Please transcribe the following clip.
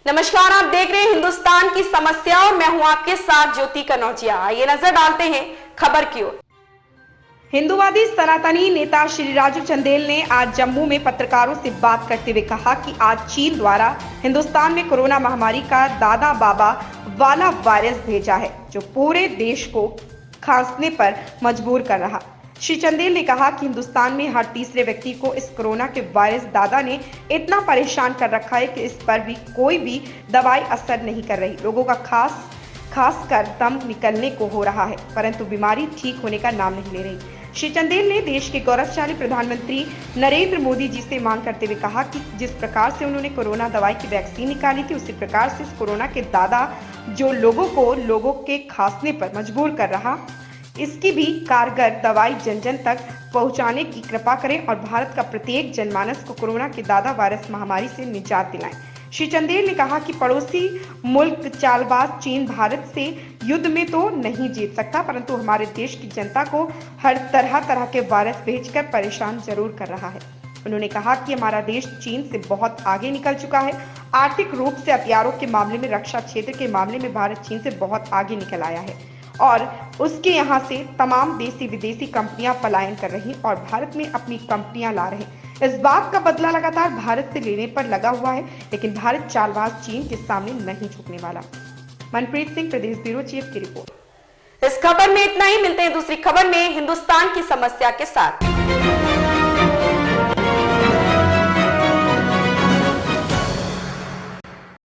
नमस्कार, आप देख रहे हैं हिंदुस्तान की समस्या और मैं हूं आपके साथ ज्योति कनौजिया। आइए नजर डालते हैं खबर की ओर। हिंदूवादी सनातनी नेता श्री राजू चंदेल ने आज जम्मू में पत्रकारों से बात करते हुए कहा कि आज चीन द्वारा हिंदुस्तान में कोरोना महामारी का दादा बाबा वाला वायरस भेजा है, जो पूरे देश को खांसने पर मजबूर कर रहा। श्री चंदेल ने कहा कि हिंदुस्तान में हर तीसरे व्यक्ति को इस कोरोना के वायरस दादा ने इतना परेशान कर रखा है कि इस पर भी कोई भी दवाई असर नहीं कर रही। लोगों का खासकर दम निकलने को हो रहा है, परंतु बीमारी ठीक होने का नाम नहीं ले रही। श्री चंदेल ने देश के गौरवशाली प्रधानमंत्री नरेंद्र मोदी जी से मांग करते हुए कहा कि जिस प्रकार से उन्होंने कोरोना दवाई की वैक्सीन निकाली थी, उसी प्रकार से इस कोरोना के दादा जो लोगों के खांसने पर मजबूर कर रहा, इसकी भी कारगर दवाई जन जन तक पहुंचाने की कृपा करें और भारत का प्रत्येक जनमानस को कोरोना के दादा वायरस महामारी से निजात दिलाएं। श्री चंदेल ने कहा कि पड़ोसी मुल्क चालबाज चीन भारत से युद्ध में तो नहीं जीत सकता, परंतु हमारे देश की जनता को हर तरह के वायरस भेजकर परेशान जरूर कर रहा है। उन्होंने कहा कि हमारा देश चीन से बहुत आगे निकल चुका है। आर्थिक रूप से, हथियारों के मामले में, रक्षा क्षेत्र के मामले में भारत चीन से बहुत आगे निकल आया है और उसके यहाँ से तमाम देसी विदेशी कंपनियां पलायन कर रही और भारत में अपनी कंपनियां ला रहे। इस बात का बदला लगातार भारत से लेने पर लगा हुआ है, लेकिन भारत चालबाज चीन के सामने नहीं झुकने वाला। मनप्रीत सिंह, प्रदेश ब्यूरो चीफ की रिपोर्ट। इस खबर में इतना ही। मिलते हैं दूसरी खबर में हिंदुस्तान की समस्या के साथ।